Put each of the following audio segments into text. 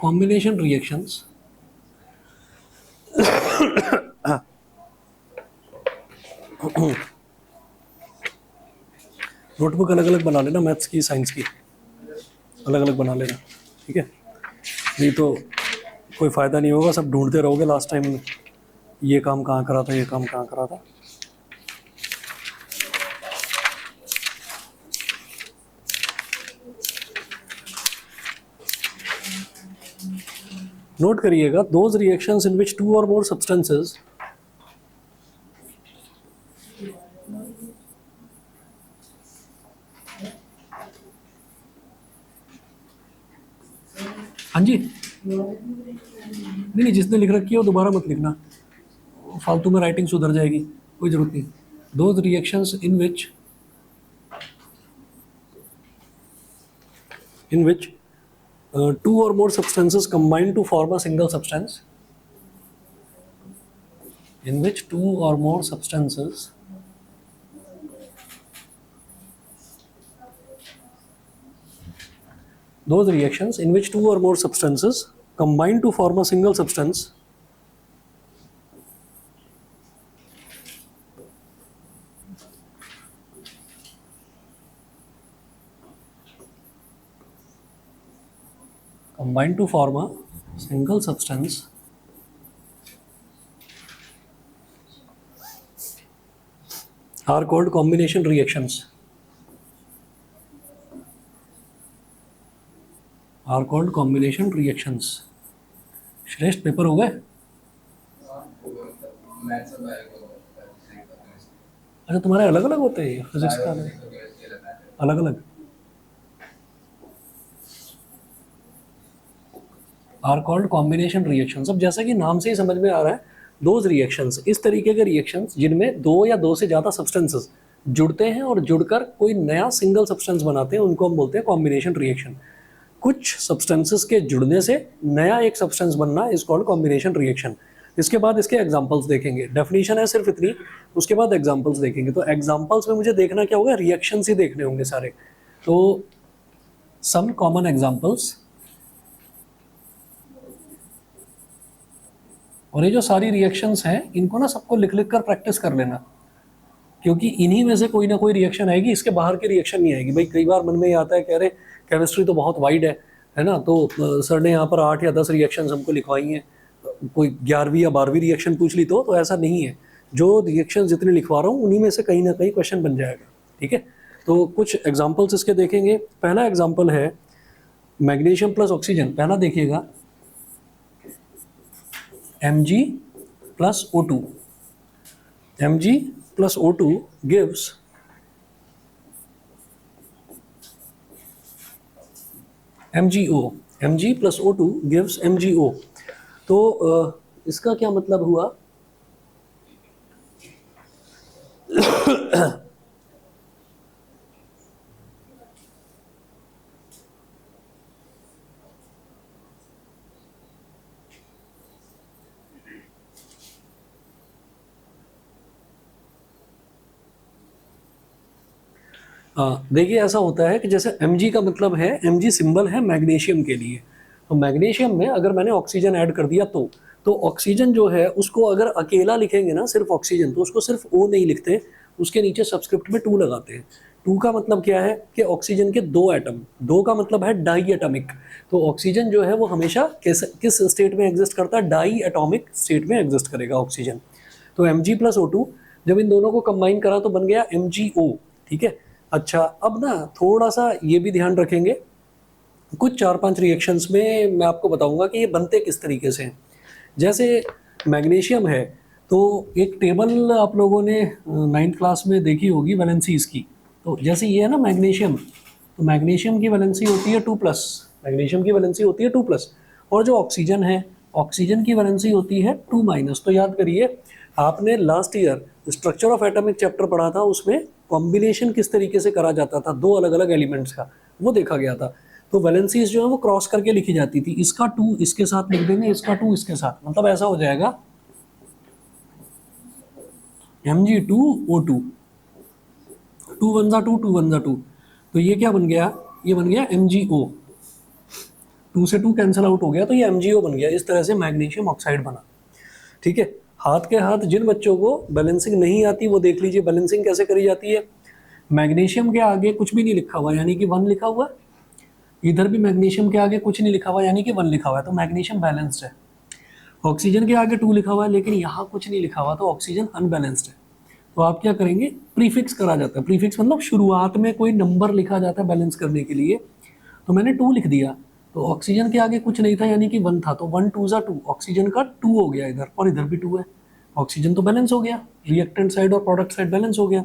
Combination reactions notebook अलग अलग बना लेना, मैथ्स की साइंस की अलग अलग बना लेना, ठीक है? नहीं तो कोई फ़ायदा नहीं होगा, सब ढूंढते रहोगे लास्ट टाइम ये काम कहाँ करा था, ये काम कहाँ करा था। नोट करिएगा, दोज रिएक्शंस इन विच 2 और मोर सब्सटेंसेस हाँ जी, नहीं जिसने लिख रखी है वो दोबारा मत लिखना, फालतू में राइटिंग सुधर जाएगी, कोई ज़रूरत नहीं। Those reactions in which 2 or more substances combine to form a single substance, in which 2 or more substances those reactions in which 2 or more substances combine to form a single substance combine to form a single substance are called combination reactions, are called combination reactions। श्रेष्ठ paper हो गए? अच्छा तुम्हारे अलग अलग होते हैं physics का, अलग अलग आर कॉल्ड कॉम्बिनेशन रिएक्शंस। अब जैसा कि नाम से ही समझ में आ रहा है, दोज रिएक्शंस, इस तरीके के रिएक्शंस जिनमें 2 या 2 से ज़्यादा सब्सटेंसेस जुड़ते हैं और जुड़कर कोई नया सिंगल सब्सटेंस बनाते हैं, उनको हम बोलते हैं कॉम्बिनेशन रिएक्शन। कुछ सब्सटेंसेस के जुड़ने से नया एक सब्सटेंस बनना इज कॉल्ड कॉम्बिनेशन रिएक्शन। इसके बाद इसके एग्जांपल्स देखेंगे, डेफिनेशन है सिर्फ इतनी, उसके बाद एग्जांपल्स देखेंगे। तो एग्जांपल्स में मुझे देखना क्या होगा, रिएक्शंस ही देखने होंगे सारे। तो सम कॉमन एग्जांपल्स, और ये जो सारी रिएक्शंस हैं इनको ना सबको लिख लिख कर प्रैक्टिस कर लेना, क्योंकि इन्हीं में से कोई ना कोई रिएक्शन आएगी, इसके बाहर की रिएक्शन नहीं आएगी। भाई कई बार मन में ये आता है, कह रहे केमिस्ट्री तो बहुत वाइड है ना, तो सर ने यहाँ पर 8 या 10 रिएक्शंस हमको लिखवाई हैं, कोई 11वीं या 12वीं रिएक्शन पूछ ली तो ऐसा नहीं है। जो रिएक्शन जितने लिखवा रहा हूँ उन्हीं में से कहीं ना कहीं क्वेश्चन बन जाएगा, ठीक है? तो कुछ एग्जाम्पल्स इसके देखेंगे। पहला एग्जाम्पल है मैग्नीशियम प्लस ऑक्सीजन। पहला देखिएगा, Mg plus O2, Mg plus O2 gives MgO, Mg plus O2 gives MgO। तो इसका क्या मतलब हुआ? देखिए ऐसा होता है कि जैसे Mg का मतलब है, Mg सिंबल है मैग्नीशियम के लिए। तो मैग्नीशियम में अगर मैंने ऑक्सीजन ऐड कर दिया तो ऑक्सीजन जो है उसको अगर अकेला लिखेंगे ना सिर्फ ऑक्सीजन, तो उसको सिर्फ O नहीं लिखते, उसके नीचे सब्सक्रिप्ट में 2 लगाते हैं। 2 का मतलब क्या है कि ऑक्सीजन के 2 एटम, 2 का मतलब है डाई एटॉमिक। तो ऑक्सीजन जो है वो हमेशा किस स्टेट में एग्जिस्ट करता है? डाई एटॉमिक स्टेट में एग्जिस्ट करेगा ऑक्सीजन। तो Mg प्लस O2, जब इन दोनों को कंबाइन करा तो बन गया MgO, ठीक है? अच्छा, अब ना थोड़ा सा ये भी ध्यान रखेंगे, कुछ 4-5 रिएक्शंस में मैं आपको बताऊंगा कि ये बनते किस तरीके से हैं। जैसे मैग्नीशियम है तो एक टेबल आप लोगों ने 9th क्लास में देखी होगी वैलेंसीज की। तो जैसे ये है ना मैग्नीशियम, तो मैग्नीशियम की वैलेंसी होती है 2+, मैग्नीशियम की वैलेंसी होती है 2+, और जो ऑक्सीजन है, ऑक्सीजन की वैलेंसी होती है 2-। तो याद करिए, आपने last year structure of atomic chapter पढ़ा था, उसमें कॉम्बिनेशन किस तरीके से करा जाता था 2 अलग अलग एलिमेंट्स का, वो देखा गया था। तो वैलेंसीज जो है वो क्रॉस करके लिखी जाती थी, इसका 2 इसके साथ लिख देंगे, इसका 2 इसके साथ, मतलब ऐसा हो जाएगा Mg2O2, 2 1 2, 2 1 2। तो ये क्या बन गया? ये बन गया MgO। 2 से 2 कैंसिल आउट हो गया, तो ये MgO बन गया। इस तरह से मैग्नीशियम ऑक्साइड बना। ठीक है, हाथ के हाथ जिन बच्चों को बैलेंसिंग नहीं आती वो देख लीजिए बैलेंसिंग कैसे करी जाती है। मैग्नीशियम के आगे कुछ भी नहीं लिखा हुआ यानी कि 1 लिखा हुआ है, इधर भी मैग्नीशियम के आगे कुछ नहीं लिखा हुआ यानी कि 1 लिखा हुआ है, तो मैग्नीशियम बैलेंस्ड है। ऑक्सीजन के आगे 2 लिखा हुआ है लेकिन यहाँ कुछ नहीं लिखा हुआ, तो ऑक्सीजन अनबैलेंस्ड है। तो आप क्या करेंगे, प्रीफिक्स करा जाता है। प्रीफिक्स मतलब शुरुआत में कोई नंबर लिखा जाता है बैलेंस करने के लिए। तो मैंने 2 लिख दिया, तो ऑक्सीजन के आगे कुछ नहीं था यानी कि 1 था, तो 1 2 ज़ा 2, ऑक्सीजन का 2 हो गया इधर, और इधर भी 2 है। ऑक्सीजन तो बैलेंस हो गया, रिएक्टेंट साइड और प्रोडक्ट साइड बैलेंस हो गया।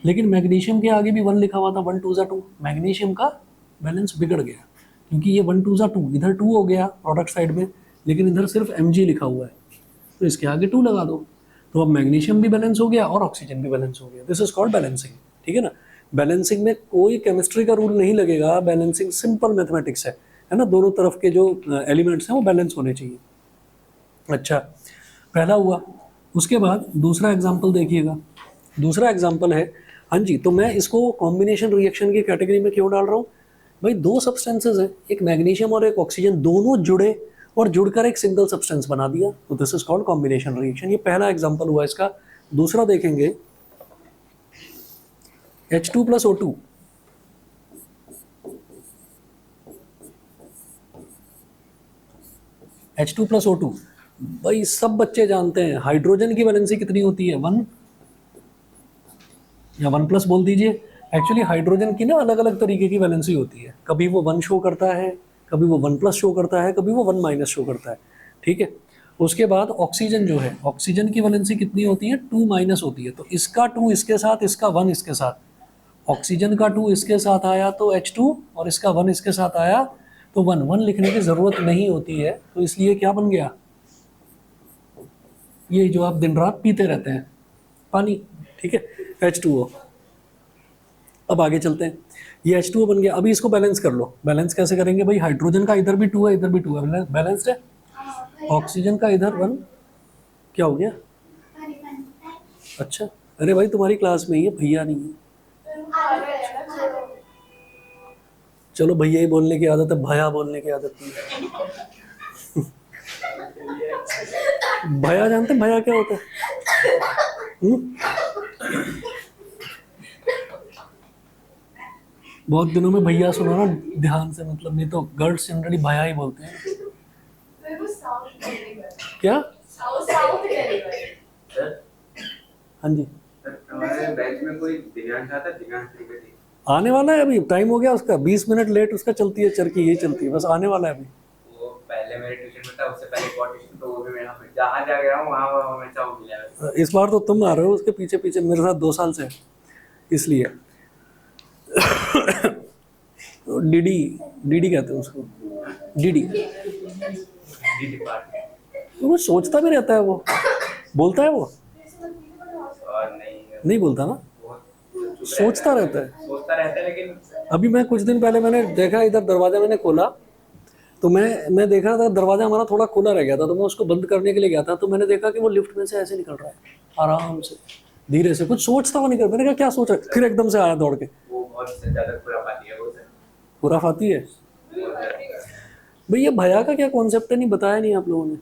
लेकिन मैग्नीशियम के आगे भी 1 लिखा हुआ था, 1 2 ज़ा 2, मैग्नीशियम का बैलेंस बिगड़ गया क्योंकि ये 1 2 ज़ा 2, इधर 2 हो गया प्रोडक्ट साइड में, लेकिन इधर सिर्फ Mg लिखा हुआ है, तो इसके आगे 2 लगा दो, तो अब मैग्नीशियम भी बैलेंस हो गया और ऑक्सीजन भी बैलेंस हो गया। This is called balancing. ठीक है ना, बैलेंसिंग में कोई केमिस्ट्री का रूल नहीं लगेगा, बैलेंसिंग सिंपल मैथमेटिक्स है ना, दोनों तरफ के जो एलिमेंट्स हैं वो बैलेंस होने चाहिए। अच्छा, पहला हुआ। उसके बाद दूसरा एग्जाम्पल देखिएगा। दूसरा एग्जाम्पल है, हाँ जी, तो मैं इसको कॉम्बिनेशन रिएक्शन की कैटेगरी में क्यों डाल रहा हूँ भाई, 2 सब्सटेंसेज हैं, एक मैग्नीशियम और एक ऑक्सीजन, दोनों जुड़े और जुड़कर एक सिंगल सब्सटेंस बना दिया, तो this is called combination reaction. ये पहला एग्जांपल हुआ इसका। दूसरा देखेंगे, H2 + O2, H2 + O2 भाई सब बच्चे जानते हैं हाइड्रोजन की वैलेंसी कितनी होती है, 1 या 1+ बोल दीजिए। एक्चुअली हाइड्रोजन की ना अलग अलग तरीके की वैलेंसी होती है, कभी वो 1 शो करता है, कभी वो 1+ शो करता है, कभी वो 1- शो करता है। ठीक है, उसके बाद ऑक्सीजन जो है, ऑक्सीजन की वैलेंसी कितनी होती है, 2- होती है, तो इसका 2 इसके साथ, इसका 1 इसके साथ, ऑक्सीजन का 2 इसके साथ आया तो H2, और इसका 1 इसके साथ आया तो 1 1 लिखने की ज़रूरत नहीं होती है, तो इसलिए क्या बन गया, ये जो आप दिन रात पीते रहते हैं पानी। ठीक है, H2O। अब आगे चलते हैं, ये H2O बन गया। अभी इसको बैलेंस कर लो। बैलेंस कैसे करेंगे भाई, हाइड्रोजन का इधर भी 2 है, इधर भी 2 है, बैलेंस्ड है। ऑक्सीजन का इधर 1, क्या हो गया, अच्छा, अरे भाई तुम्हारी क्लास में ही है, भैया नहीं है। चलो भैया ही बोलने की आदत है, भया बोलने की आदत नहीं है। भया जानते हैं भया क्या होता है? बहुत दिनों में भैया सुना ना ध्यान से, मतलब नहीं तो गर्ल्स जनरली भया ही बोलते हैं। क्या, हाँ जी, बैच में कोई दिव्यांश आता है, दिव्यांश त्रिवेदी आने वाला है, अभी टाइम हो गया उसका, 20 मिनट लेट उसका चलती है चरखी, यही चलती है बस, आने वाला है अभी। वो पहले मेरे ट्यूशन में था, उससे पहले एक और ट्यूशन, तो वो भी मेरे यहाँ पे जहाँ जा गया हूँ वहाँ हमेशा वो मिला है। इस बार तो तुम आ रहे हो उसके पीछे पीछे, मेरे साथ 2 साल से, इसलिए। डीडी, डीडी कहते हैं उसको, डीडी। वो सोचता भी रहता है, वो बोलता है, वो नहीं बोलता ना, सोचता रहता है। लेकिन अभी मैं कुछ दिन पहले मैंने देखा, इधर दरवाजा मैंने खोला, तो मैं देख रहा था दरवाजा हमारा थोड़ा खुला रह गया था, तो मैं उसको बंद करने के लिए गया था, तो मैंने देखा कि वो लिफ्ट में से ऐसे निकल रहा है आराम से, धीरे से, कुछ सोचता हुआ निकल। मैंने कहा क्या सोच रहा, फिर एकदम से आया दौड़ के। वो बहुत ज्यादा खुराफाती है भैया। भैया का क्या कॉन्सेप्ट है, नहीं बताया नहीं आप लोगों ने।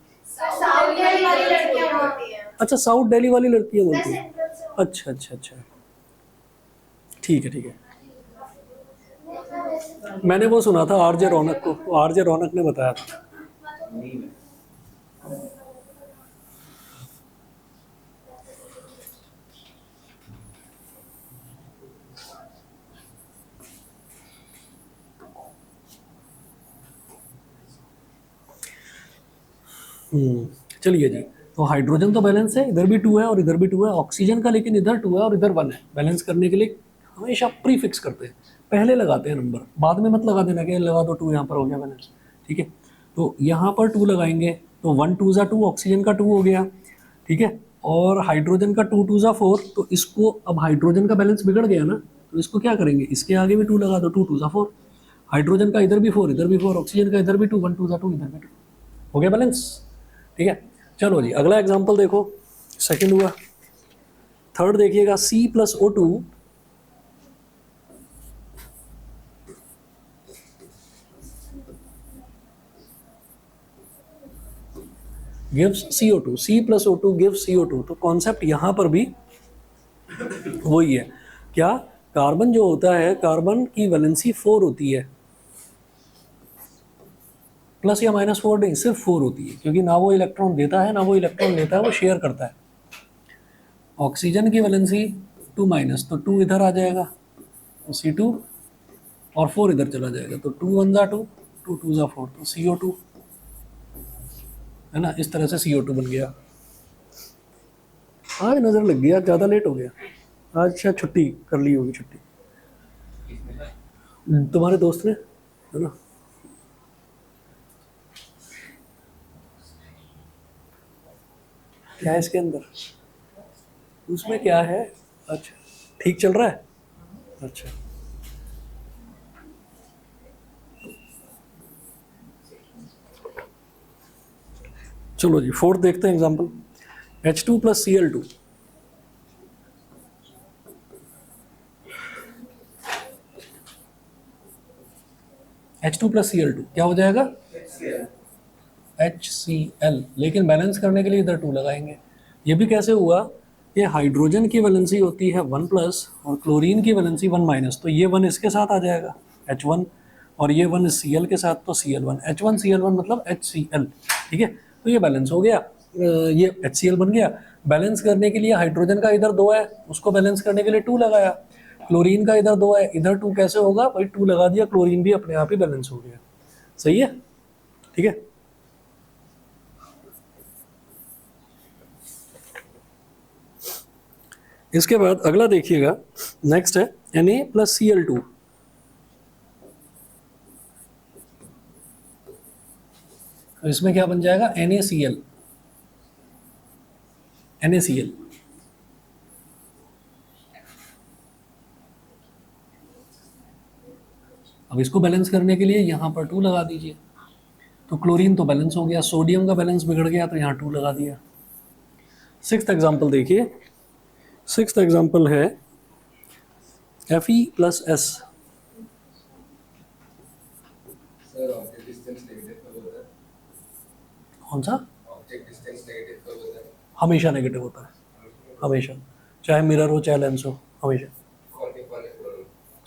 अच्छा, साउथ दिल्ली वाली लड़कियां बोलती है, अच्छा अच्छा अच्छा, ठीक है ठीक है। मैंने वो सुना था आरजे रौनक को, आरजे रौनक ने बताया था। चलिए जी, तो हाइड्रोजन तो बैलेंस है, इधर भी 2 है और इधर भी 2 है। ऑक्सीजन का लेकिन इधर 2 है और इधर 1 है। बैलेंस करने के लिए हमेशा प्रीफिक्स करते हैं, पहले लगाते हैं नंबर, बाद में मत लगा देना कि लगा दो 2 यहाँ पर हो गया बैलेंस। ठीक है, तो यहाँ पर 2 लगाएंगे, तो 1 2 ज़ा 2, ऑक्सीजन का 2 हो गया। ठीक है, और हाइड्रोजन का 2 2 ज़ा 4, तो इसको अब हाइड्रोजन का बैलेंस बिगड़ गया ना, तो इसको क्या करेंगे, इसके आगे भी 2 लगा दो, 2 2 ज़ा 4। हाइड्रोजन का इधर भी 4, इधर भी 4, ऑक्सीजन का इधर भी 2, 1 2 ज़ा 2, इधर भी 2, हो गया बैलेंस। ठीक है, चलो जी अगला एग्जांपल देखो, सेकंड हुआ। थर्ड देखिएगा, C+O2, gives CO2, C plus O2 gives CO2। तो कॉन्सेप्ट यहाँ पर भी वही है। क्या? कार्बन जो होता है, कार्बन की वैलेंसी 4 होती है, प्लस या माइनस 4 नहीं, सिर्फ 4 होती है, क्योंकि ना वो इलेक्ट्रॉन देता है ना वो इलेक्ट्रॉन लेता है, वो शेयर करता है। ऑक्सीजन की वैलेंसी 2 माइनस, तो 2 इधर आ जाएगा, तो C2, और 4 इधर चला जाएगा, तो 2 1 जा 2, 2 2 जा 4, तो CO2 है ना। इस तरह से CO2 बन गया। आज नज़र लग गया, ज़्यादा लेट हो गया आज, शायद छुट्टी कर ली होगी, छुट्टी तुम्हारे दोस्त ने, है ना। क्या है इसके अंदर, उसमें क्या है? अच्छा, ठीक चल रहा है। अच्छा, चलो जी, फोर्थ देखते हैं example. H2 plus Cl2। H2 plus Cl2 क्या हो जाएगा? HCl। लेकिन बैलेंस करने के लिए इधर 2 लगाएंगे। ये भी कैसे हुआ कि हाइड्रोजन की वैलेंसी होती है 1 प्लस और क्लोरीन की वैलेंसी 1 माइनस, तो ये 1 इसके साथ आ जाएगा H1, और ये 1 Cl के साथ, तो Cl1, H1Cl1 मतलब HCl। ठीक है, तो ये बैलेंस हो गया, ये HCl बन गया। बैलेंस करने के लिए हाइड्रोजन का इधर 2 है, उसको बैलेंस करने के लिए 2 लगाया। क्लोरीन का इधर 2 है, इधर 2 कैसे होगा भाई? 2 लगा दिया, क्लोरीन भी अपने आप ही बैलेंस हो गया। सही है, ठीक है। इसके बाद अगला देखिएगा, नेक्स्ट है Na प्लस Cl2। तो इसमें क्या बन जाएगा? NaCl। NaCl अब इसको बैलेंस करने के लिए यहाँ पर 2 लगा दीजिए, तो क्लोरीन तो बैलेंस हो गया, सोडियम का बैलेंस बिगड़ गया, तो यहाँ 2 लगा दिया। सिक्स्थ एग्जाम्पल देखिए, सिक्स्थ एग्जाम्पल है Fe प्लस S। कौन सा? हमेशा नेगेटिव होता है, हमेशा, चाहे मिरर हो चाहे लेंस हो, हमेशा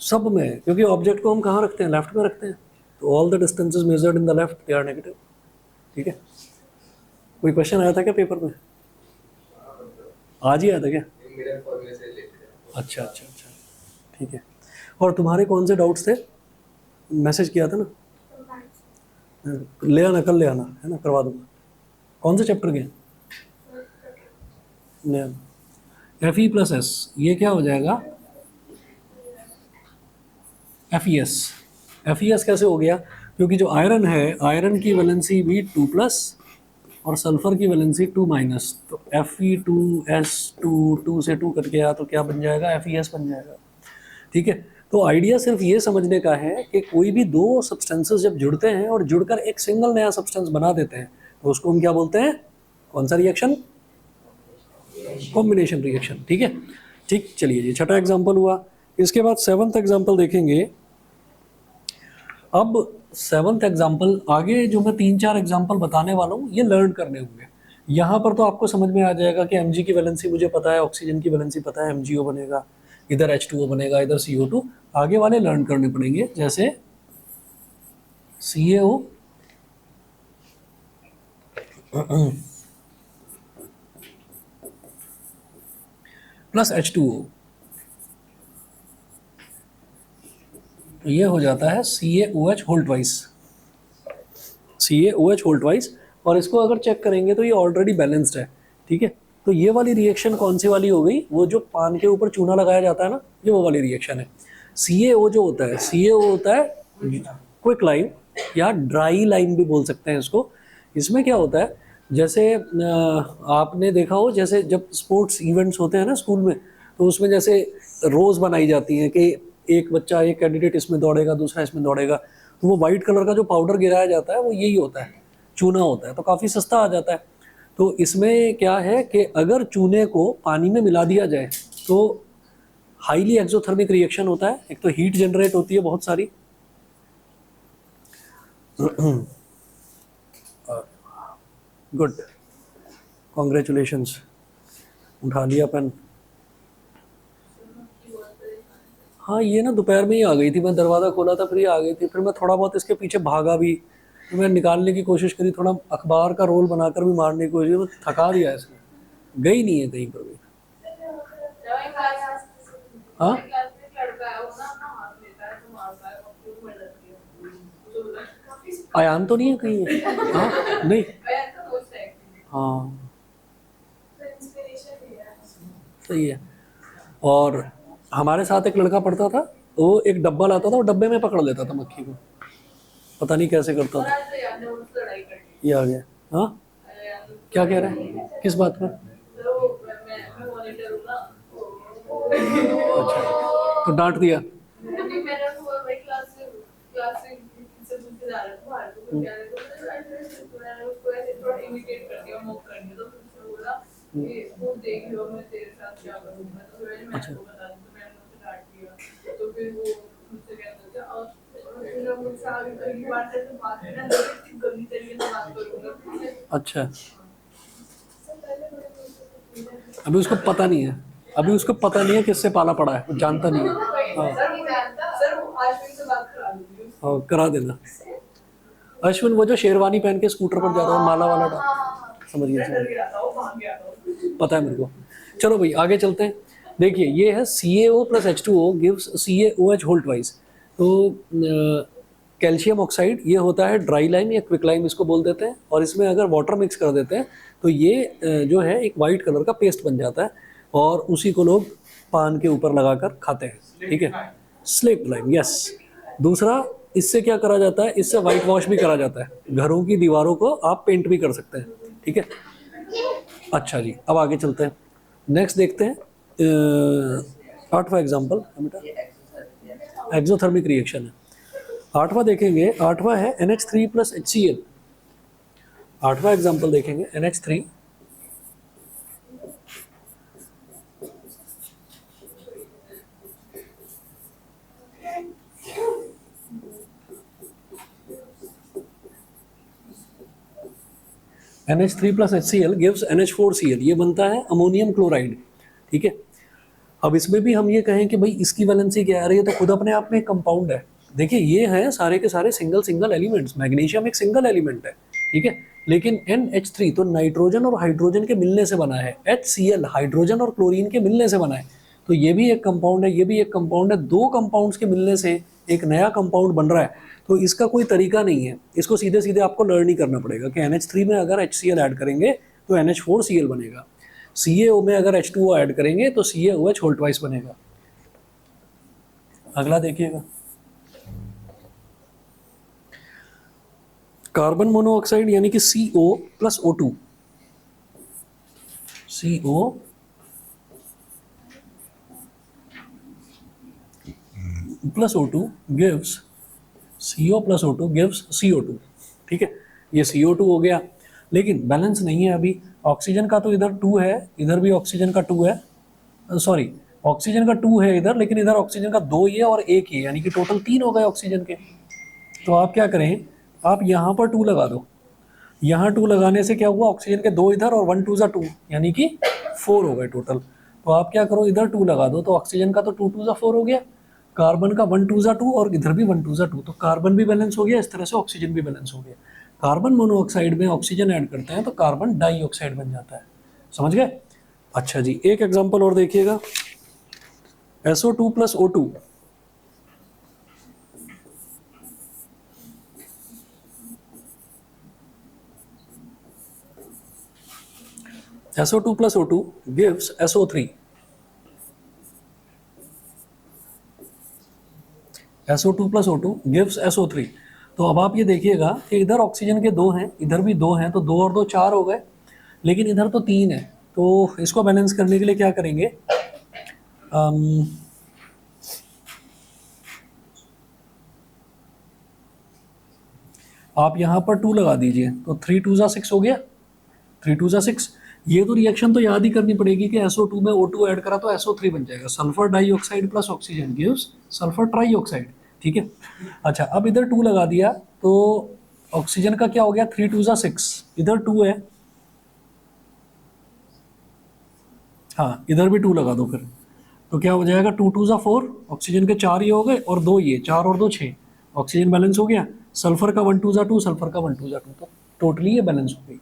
सब में, क्योंकि ऑब्जेक्ट को हम कहाँ रखते हैं? लेफ्ट में रखते हैं, तो all the distances measured in the left they are negative. ठीक है, कोई क्वेश्चन आया था क्या पेपर में? आज ही आया था क्या? अच्छा अच्छा अच्छा, ठीक है। और तुम्हारे कौन से डाउट्स थे? मैसेज किया था ना, ले आना, कल ले आना, है ना, करवा दूंगा। कौन से चैप्टर के? ले आना। Fe प्लस एस, ये क्या हो जाएगा? FeS। FeS कैसे हो गया? क्योंकि जो आयरन है, आयरन की वैलेंसी भी 2 प्लस और सल्फर की वैलेंसी 2 माइनस, तो Fe2S2, 2 से 2 कट गया, तो क्या बन जाएगा? FeS बन जाएगा। ठीक है, तो आइडिया सिर्फ ये समझने का है कि कोई भी दो सब्सटेंसेस जब जुड़ते हैं और जुड़कर एक सिंगल नया सब्सटेंस बना देते हैं, तो उसको हम क्या बोलते हैं? कौन सा रिएक्शन? Combination reaction. ठीक है, ठीक, चलिए जी, छठा एग्जाम्पल हुआ। इसके बाद सेवंथ एग्जाम्पल देखेंगे। अब सेवंथ एग्जाम्पल, आगे जो मैं 3-4 एग्जाम्पल बताने वाला हूँ ये लर्न करने होंगे। यहाँ पर तो आपको समझ में आ जाएगा कि Mg की वैलेंसी मुझे पता है, ऑक्सीजन की वैलेंसी पता है, MgO बनेगा, इधर H2O बनेगा, इधर CO2। आगे वाले लर्न करने पड़ेंगे, जैसे CaO प्लस H2O, तो ये हो जाता है CaOH whole twice, CaOH whole twice. और इसको अगर चेक करेंगे तो ये ऑलरेडी बैलेंस्ड है। ठीक है, तो ये वाली रिएक्शन कौन सी वाली हो गई? वो जो पान के ऊपर चूना लगाया जाता है ना, ये वो वाली रिएक्शन है। CaO जो होता है, CaO होता है क्विक लाइम या ड्राई लाइम भी बोल सकते हैं इसको। इसमें क्या होता है, जैसे आपने देखा हो, जैसे जब स्पोर्ट्स इवेंट्स होते हैं ना स्कूल में, तो उसमें जैसे रोज बनाई जाती हैं कि एक बच्चा, एक कैंडिडेट इसमें दौड़ेगा, दूसरा इसमें दौड़ेगा, तो वो वाइट कलर का जो पाउडर गिराया जाता है वो यही होता है, चूना होता है, तो काफ़ी सस्ता आ जाता है। तो इसमें क्या है कि अगर चूने को पानी में मिला दिया जाए तो हाईली एक्सोथर्मिक रिएक्शन होता है, एक तो हीट जनरेट होती है बहुत सारी, गुड, कॉन्ग्रेचुलेशंस, उठा लिया पेन। हाँ ये ना दोपहर में ही आ गई थी, मैं दरवाज़ा खोला था फिर ये आ गई थी, फिर मैं थोड़ा बहुत इसके पीछे भागा भी, फिर मैं निकालने की कोशिश करी, थोड़ा अखबार का रोल बनाकर भी मारने की कोशिश, मैं थका दिया इसने, गई नहीं है कहीं पर भी। हाँ आयान तो नहीं है कहीं? हाँ नहीं, हाँ सही है। और हमारे साथ एक लड़का पढ़ता था, वो एक डब्बा लाता था, वो डब्बे में पकड़ लेता था मक्खी को, पता नहीं कैसे करता था। ये आ गया। हाँ क्या कह रहे हैं, किस बात पर? अच्छा तो डांट दिया। अच्छा अच्छा, अभी उसको पता नहीं है, अभी उसको पता नहीं है किससे पाला पड़ा है, वो जानता नहीं है। हाँ करा देना। अश्विन वो जो शेरवानी पहन के स्कूटर पर जाता है, माला वाला डाल, समझ गया पता है मेरे को। चलो भाई आगे चलते हैं। देखिए ये है CaO plus H2O gives CaOH whole twice. तो कैल्शियम ऑक्साइड ये होता है ड्राई लाइम या क्विक लाइम इसको बोल देते हैं, और इसमें अगर वाटर मिक्स कर देते हैं तो ये जो है एक वाइट कलर का पेस्ट बन जाता है, और उसी को लोग पान के ऊपर लगाकर खाते हैं। ठीक है, स्लेट लाइम, यस। दूसरा, इससे क्या करा जाता है, इससे वाइट वॉश भी करा जाता है, घरों की दीवारों को आप पेंट भी कर सकते हैं। ठीक है, अच्छा जी अब आगे चलते हैं, नेक्स्ट देखते हैं 8वां एग्जाम्पल, एक्सोथर्मिक रिएक्शन है। 8वां देखेंगे, 8वां है NH3 प्लस HCl। 8वां एग्जाम्पल देखेंगे NH3 NH3 plus HCl gives NH4Cl, ये बनता है अमोनियम क्लोराइड। ठीक है, अब इसमें भी हम ये कहें कि भाई इसकी वैलेंसी क्या आ रही है, तो खुद अपने आप में एक कंपाउंड है। देखिए ये हैं सारे के सारे सिंगल सिंगल एलिमेंट्स, मैग्नीशियम एक सिंगल एलिमेंट है। ठीक है, लेकिन NH3 तो नाइट्रोजन और हाइड्रोजन के मिलने से बना है, HCl हाइड्रोजन और क्लोरीन के मिलने से बना है, तो ये भी एक कंपाउंड है, ये भी एक कंपाउंड है, दो कंपाउंड्स के मिलने से एक नया कंपाउंड बन रहा है। तो इसका कोई तरीका नहीं है, इसको सीधे सीधे आपको लर्न ही करना पड़ेगा कि NH3 में अगर HCl ऐड करेंगे तो NH4Cl बनेगा, CaO में अगर H2O ऐड करेंगे तो CaOH होल ट्वाइस बनेगा। अगला देखिएगा, कार्बन मोनोऑक्साइड यानी कि CO plus O2, CO plus O2 gives CO plus O2 gives CO2। ठीक है, ये CO2 हो गया, लेकिन बैलेंस नहीं है अभी, ऑक्सीजन का तो इधर 2 है, इधर भी ऑक्सीजन का 2 है, सॉरी ऑक्सीजन का 2 है इधर, लेकिन इधर ऑक्सीजन का 2 ही है और 1 ही है, यानी कि टोटल 3 हो गए ऑक्सीजन के। तो आप क्या करें, आप यहाँ पर 2 लगा दो, यहाँ 2 लगाने से क्या हुआ, ऑक्सीजन के 2 इधर और 1 2 2, यानी कि 4 हो गए टोटल। तो आप क्या करो, इधर 2 लगा दो, तो ऑक्सीजन का तो 2 2 4 हो गया, कार्बन का 1 2 2 और इधर भी 1 2 2, तो कार्बन भी बैलेंस हो गया, इस तरह से ऑक्सीजन भी बैलेंस हो गया। कार्बन मोनोऑक्साइड में ऑक्सीजन ऐड करते हैं तो कार्बन डाइऑक्साइड बन जाता है, समझ गए? अच्छा जी, एक एग्जांपल और देखिएगा, SO2 plus O2, SO2 plus O2 gives SO3, SO2 plus O2 gives SO3। तो अब आप ये देखिएगा कि इधर ऑक्सीजन के 2 हैं, इधर भी 2 हैं, तो 2 और 2 4 हो गए, लेकिन इधर तो 3 है। तो इसको बैलेंस करने के लिए क्या करेंगे, आप यहाँ पर 2 लगा दीजिए, तो 3 2 6 हो गया, 3 2 6। ये तो रिएक्शन तो याद ही करनी पड़ेगी कि SO2 में O2 ऐड करा तो SO3 बन जाएगा, sulphur dioxide plus oxygen gives sulphur trioxide. ठीक है, अच्छा अब इधर 2 लगा दिया तो ऑक्सीजन का क्या हो गया, 3 2 6, इधर 2 है, हाँ, इधर भी 2 लगा दो फिर, तो क्या हो जाएगा, 2 2 ज़ा 4, ऑक्सीजन के 4 ये हो गए और 2 ये, 4 और 2 6, ऑक्सीजन बैलेंस हो गया। सल्फर का 1 2 ज़ा 2, सल्फर का 1 2 ज़ा 2, तो टोटली ये बैलेंस हो गई।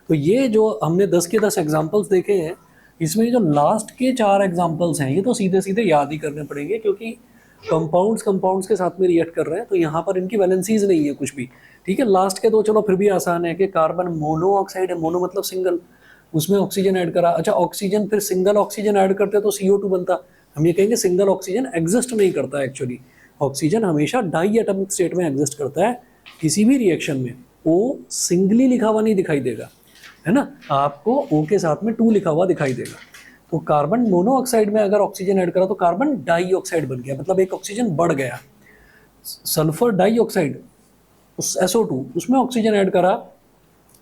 तो ये जो हमने 10 के 10 एग्जाम्पल्स देखे हैं, इसमें जो लास्ट के 4 एग्जाम्पल्स हैं ये तो सीधे सीधे याद ही करने पड़ेंगे, क्योंकि कंपाउंड्स के साथ में रिएक्ट कर रहे हैं, तो यहाँ पर इनकी वैलेंसीज नहीं है कुछ भी। ठीक है, लास्ट के 2 चलो फिर भी आसान है कि कार्बन मोनो ऑक्साइड है, मोनो मतलब सिंगल, उसमें ऑक्सीजन ऐड करा। अच्छा, ऑक्सीजन फिर सिंगल ऑक्सीजन ऐड करते तो CO2 बनता। हम ये कहेंगे सिंगल ऑक्सीजन एग्जिस्ट नहीं करता एक्चुअली, ऑक्सीजन हमेशा डाई एटॉमिक स्टेट में एग्जिस्ट करता है किसी भी रिएक्शन में। वो सिंगली लिखा हुआ नहीं दिखाई देगा, है ना, आपको O के साथ में 2 लिखा हुआ दिखाई देगा। तो कार्बन मोनोऑक्साइड में अगर ऑक्सीजन ऐड करा तो कार्बन डाइऑक्साइड बन गया, मतलब एक ऑक्सीजन बढ़ गया। सल्फर डाइऑक्साइड, उस SO2 उसमें ऑक्सीजन ऐड करा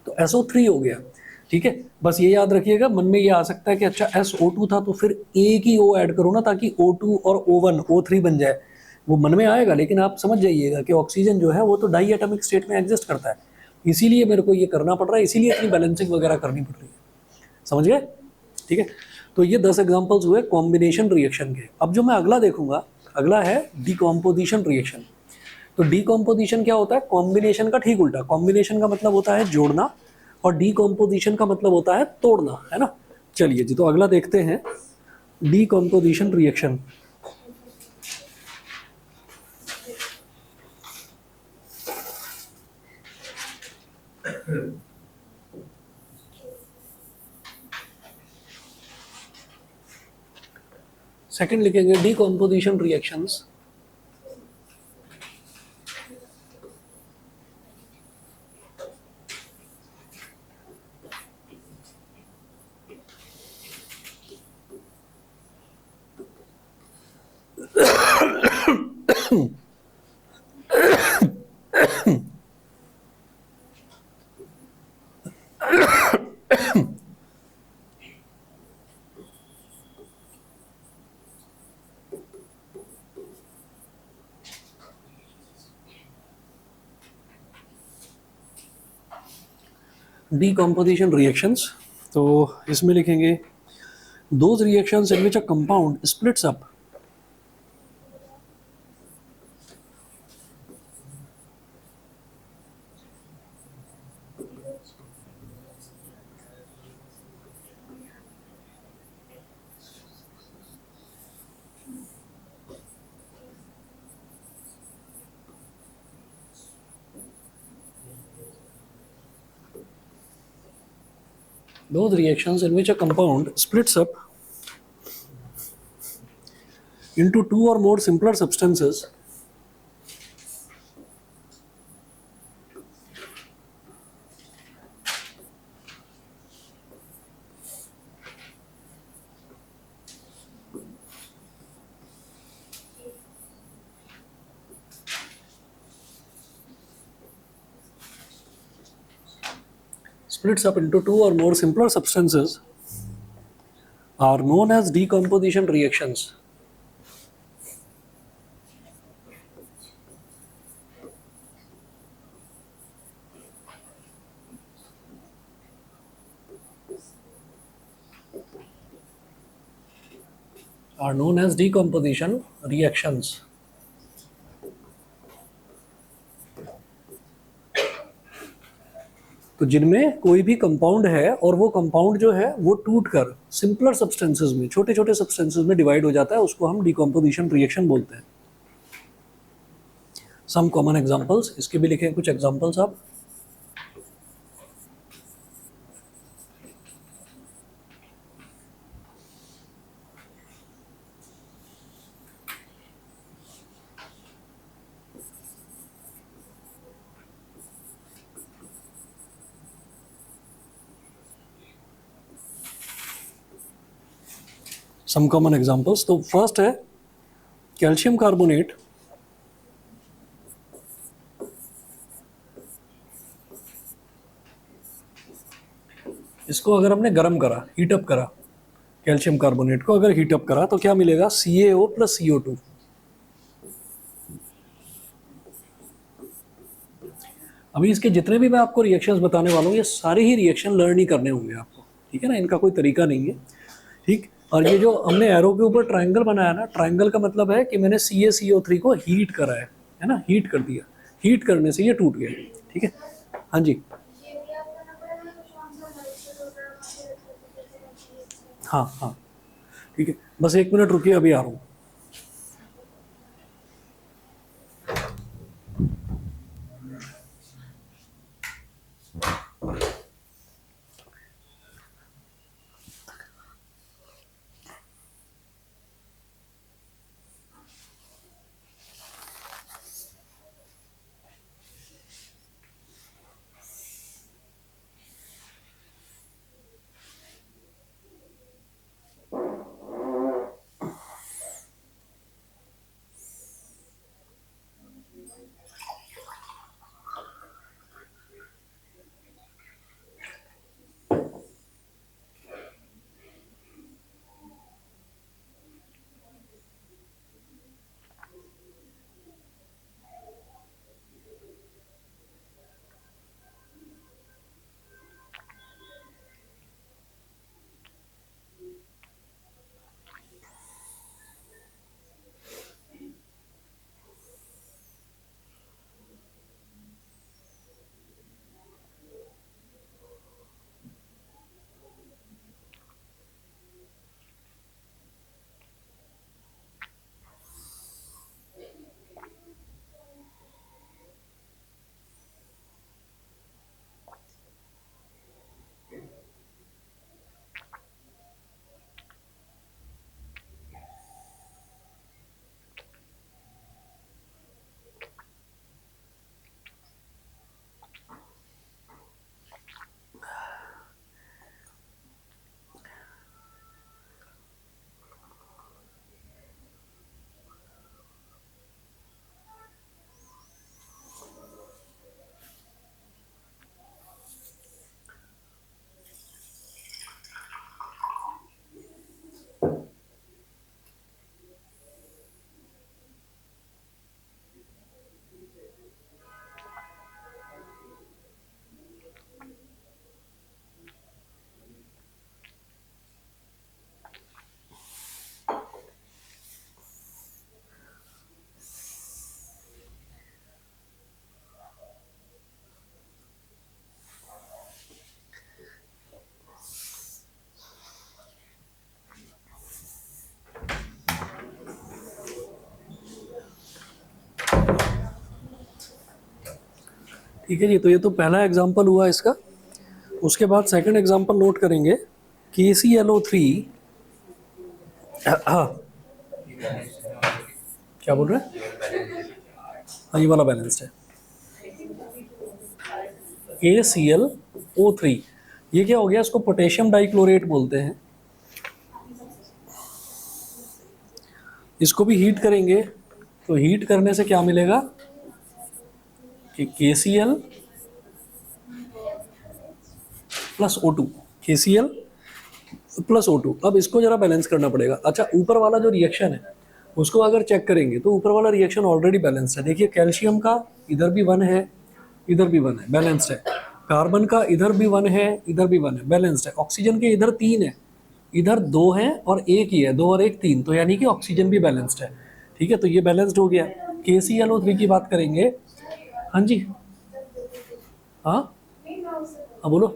तो SO3 हो गया। ठीक है, बस ये याद रखिएगा, मन में ये आ सकता है कि अच्छा SO2 था तो फिर एक ही O ऐड करो ना ताकि O2 और O1 O3 बन जाए, वो मन में आएगा, लेकिन आप समझ जाइएगा कि ऑक्सीजन जो है वो तो डाई एटॉमिक स्टेट में एग्जिस्ट करता है, इसीलिए मेरे को ये करना पड़ रहा है, इसीलिए इतनी बैलेंसिंग वगैरह करनी पड़ रही है। समझ गए? ठीक है, तो ये 10 एग्जांपल्स हुए कॉम्बिनेशन रिएक्शन के। अब जो मैं अगला देखूंगा, अगला है डिकॉम्पोजिशन रिएक्शन। तो डिकॉम्पोजिशन क्या होता है? कॉम्बिनेशन का ठीक उल्टा। कॉम्बिनेशन का मतलब होता है जोड़ना और डिकॉम्पोजिशन का मतलब होता है तोड़ना, है ना। चलिए जी, तो अगला देखते हैं डिकॉम्पोजिशन रिएक्शन। सेकंड लिखेंगे डिकॉम्पोजिशन रिएक्शंस। डिकॉम्पोजिशन रिएक्शंस, तो इसमें लिखेंगे those reactions in which a compound splits up those reactions in which a compound splits up into 2 or more simpler substances are known as decomposition reactions. Are known as decomposition reactions. तो जिनमें कोई भी compound है और वो compound जो है वो टूटकर सिंपलर सब्सटेंसेस में, छोटे छोटे सब्सटेंसेस में डिवाइड हो जाता है, उसको हम डिकम्पोजिशन रिएक्शन बोलते हैं। सम कॉमन एग्जांपल्स, इसके भी लिखें कुछ एग्जांपल्स आप। सम कॉमन एग्जांपल्स, तो फर्स्ट है कैल्शियम कार्बोनेट इसको अगर हमने गर्म करा, हीटअप करा, कैल्शियम कार्बोनेट को अगर हीटअप करा तो क्या मिलेगा? CaO plus CO2। अभी इसके जितने भी मैं आपको रिएक्शंस बताने वाला हूँ ये सारे ही रिएक्शन लर्न ही करने होंगे आपको, ठीक है ना, इनका कोई तरीका नहीं है। ठीक। और ये जो हमने एरो के ऊपर ट्रायंगल बनाया ना, ट्रायंगल का मतलब है कि मैंने CaCO3 को हीट करा है ना, हीट कर दिया, हीट करने से ये टूट गया। ठीक है, हाँ जी, हाँ हाँ, ठीक है, बस 1 मिनट रुकिए, अभी आ रहा हूँ। ठीक है जी, तो ये तो पहला एग्जाम्पल हुआ इसका। उसके बाद सेकंड एग्जाम्पल नोट करेंगे, KClO3, हाँ, क्या बोल रहे हैं, हाँ ये वाला बैलेंस्ड है, KClO3, ये क्या हो गया, इसको पोटेशियम डाइक्लोरेट बोलते हैं। इसको भी हीट करेंगे, तो हीट करने से क्या मिलेगा कि KCl plus O2, KCl plus O2। अब इसको जरा बैलेंस करना पड़ेगा। अच्छा, ऊपर वाला जो रिएक्शन है उसको अगर चेक करेंगे तो ऊपर वाला रिएक्शन ऑलरेडी बैलेंस्ड है। देखिए, कैल्शियम का इधर भी 1 है, इधर भी 1 है, बैलेंस्ड है। कार्बन का इधर भी 1 है, इधर भी 1 है, बैलेंस्ड है। ऑक्सीजन के इधर 3 है, इधर 2 है और 1 ही है, 2 और 1 3, तो यानी कि ऑक्सीजन भी बैलेंस्ड है। ठीक है, तो ये बैलेंस्ड हो गया। KClO3 की बात करेंगे, हाँ जी, हाँ हाँ बोलो।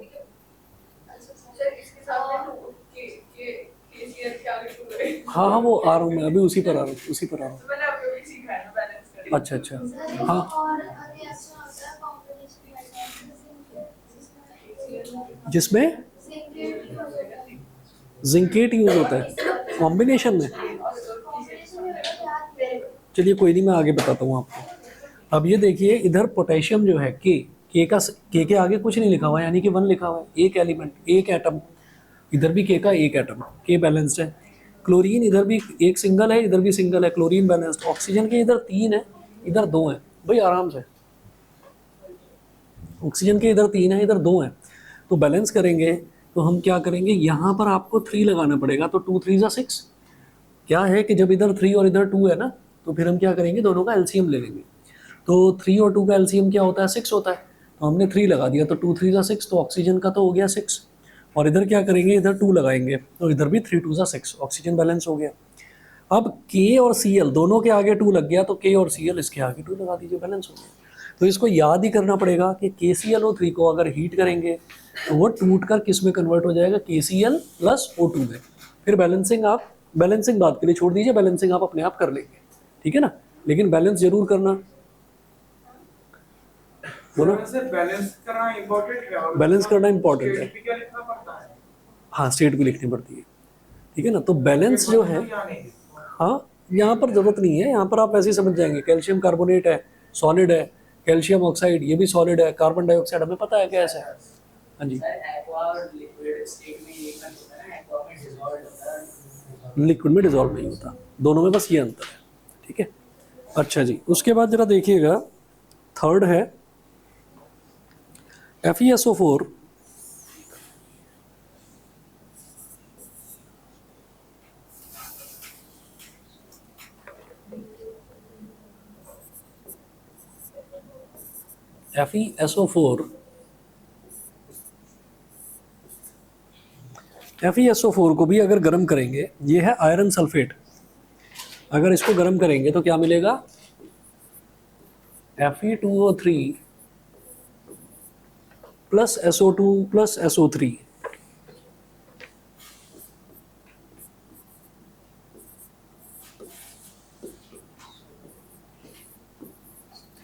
हाँ हाँ, वो आ रहा हूँ मैं, अभी उसी पर आ रहा हूँ, उसी पर आ रहा हूँ। अच्छा अच्छा, हाँ, जिसमें जिंकेट यूज होता है कॉम्बिनेशन में। चलिए कोई नहीं, मैं आगे बताता हूँ आपको। अब ये देखिए, इधर पोटेशियम जो है के के आगे कुछ नहीं लिखा हुआ है, यानी कि 1 लिखा हुआ है, एक एलिमेंट, एक एटम। इधर भी के का एक एटम, के बैलेंस्ड है। क्लोरीन इधर भी एक सिंगल है, इधर भी सिंगल है, क्लोरीन बैलेंस्ड। ऑक्सीजन के इधर 3 है, इधर 2 है। भाई आराम से, ऑक्सीजन के इधर 3 है, इधर 2 है, तो बैलेंस करेंगे तो हम क्या करेंगे, यहाँ पर आपको 3 लगाना पड़ेगा, तो 2 3 6। क्या है कि जब इधर 3 और इधर 2 है ना, तो फिर हम क्या करेंगे, दोनों का एलसीएम ले लेंगे। तो 3 और 2 का एलसीएम क्या होता है, 6 होता है, तो हमने 3 लगा दिया, तो 2 3 6, तो ऑक्सीजन का तो हो गया 6। और इधर क्या करेंगे, इधर 2 लगाएंगे, और इधर भी 3 2 ज़ा 6, ऑक्सीजन बैलेंस हो गया। अब K और Cl दोनों के आगे 2 लग गया, तो K और Cl इसके आगे 2 लगा दीजिए, बैलेंस हो गया। तो इसको याद ही करना पड़ेगा कि KClO3 को अगर हीट करेंगे तो वो टूट कर किस में कन्वर्ट हो जाएगा, KCl + O2 में। फिर बैलेंसिंग बात के लिए छोड़ दीजिए, बैलेंसिंग आप अपने आप कर लेंगे, ठीक है ना, लेकिन बैलेंस जरूर करना। बोलो। बैलेंस करना इम्पोर्टेंट है, बैलेंस करना इम्पोर्टेंट है, क्या लिखना पड़ता है? हाँ स्टेट भी लिखनी पड़ती है, ठीक है ना। तो बैलेंस जो है, हाँ यहाँ पर जरूरत नहीं है, यहाँ पर आप ऐसे ही समझ जाएंगे, कैल्शियम कार्बोनेट है, सॉलिड है, कैल्शियम ऑक्साइड ये भी सॉलिड है, कार्बन डाइऑक्साइड हमें पता है कैसा है। हाँ जी, लिक्विड में डिजॉल्व नहीं होता, दोनों में बस ये अंतर है, ठीक है। अच्छा जी, उसके बाद जरा देखिएगा, थर्ड है FeSO4। FeSO4 FeSO4 को भी अगर गर्म करेंगे, ये है आयरन सल्फेट, अगर इसको गर्म करेंगे तो क्या मिलेगा, Fe2O3 + SO2 + SO3,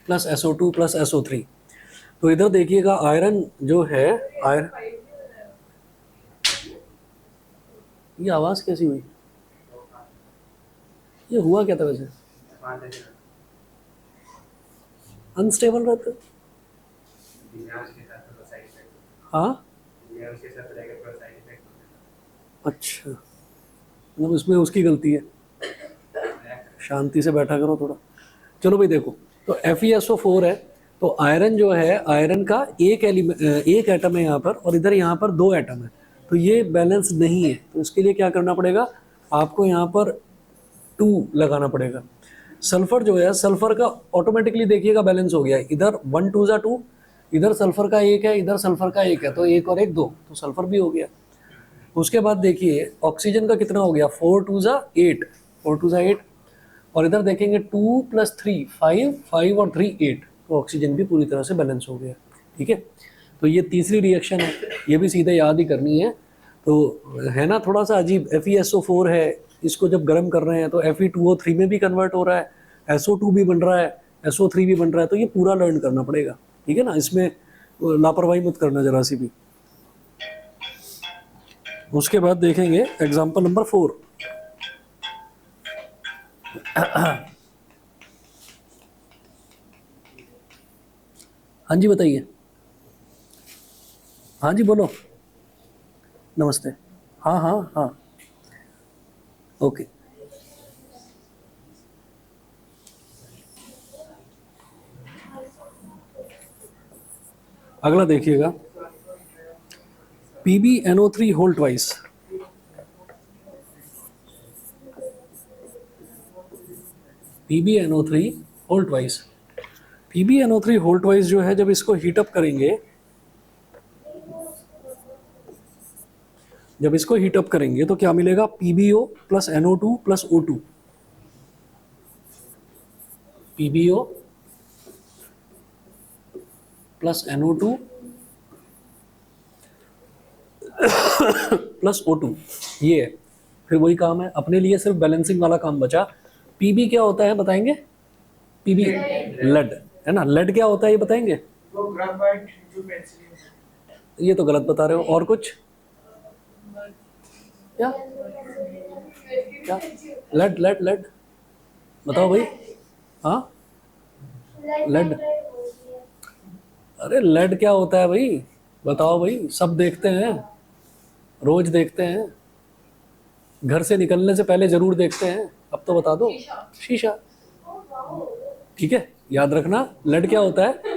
+ SO2 + SO3। तो इधर देखिएगा आयरन जो है, आयरन, ये आवाज़ कैसी हुई, ये हुआ क्या था वैसे, अनस्टेबल रहता है। हाँ अच्छा, मतलब इसमें उसकी गलती है, शांति से बैठा करो थोड़ा। चलो भाई देखो, तो FeSO4 है, तो आयरन जो है, आयरन का एक एटम है यहाँ पर, और इधर यहाँ पर 2 एटम है, तो ये बैलेंस नहीं है। तो इसके लिए क्या करना पड़ेगा, आपको यहाँ पर 2 लगाना पड़ेगा। सल्फर जो है, सल्फर का ऑटोमेटिकली देखिएगा बैलेंस हो गया है, इधर 1 2 ज़ा 2, इधर सल्फर का 1 है, इधर सल्फर का 1 है, तो 1 और 1 2, तो सल्फर भी हो गया। उसके बाद देखिए ऑक्सीजन का कितना हो गया, 4 2 ज़ा 8, 4 2 ज़ा 8, और इधर देखेंगे 2 + 3 5, 5 और 3 8, तो ऑक्सीजन भी पूरी तरह से बैलेंस हो गया, ठीक है। तो ये तीसरी रिएक्शन है, ये भी सीधे याद ही करनी है। तो है ना थोड़ा सा अजीब, FeSO4 है, इसको जब गर्म कर रहे हैं तो Fe2O3 में भी कन्वर्ट हो रहा है, SO2 भी बन रहा है, SO3 भी बन रहा है, तो ये पूरा लर्न करना पड़ेगा, ठीक है ना, इसमें लापरवाही मत करना जरा सी भी। उसके बाद देखेंगे एग्जाम्पल नंबर 4। हाँ जी बताइए, हाँ जी बोलो, नमस्ते, हाँ हाँ हाँ, ओके। अगला देखिएगा, PbNO3 whole twice, PbNO3 whole twice, PbNO3 whole twice जो है, जब इसको हीटअप करेंगे, जब इसको हीटअप करेंगे तो क्या मिलेगा, PbO + NO2 + O2, PbO + NO2 + O2, ये है। फिर वही काम है, अपने लिए सिर्फ बैलेंसिंग वाला काम बचा। Pb क्या होता है बताएंगे, Pb लेड है ना, लेड क्या होता है ये बताएंगे, वो ग्रेफाइट जो पेंसिल, ये तो गलत बता रहे हो, और कुछ क्या, क्या लेड लेड लेड बताओ भाई, हाँ लेड, अरे लेड क्या होता है भाई, बताओ भाई, सब देखते हैं, रोज देखते हैं, घर से निकलने से पहले जरूर देखते हैं, अब तो बता दो, शीशा, ठीक है, याद रखना लेड क्या होता है।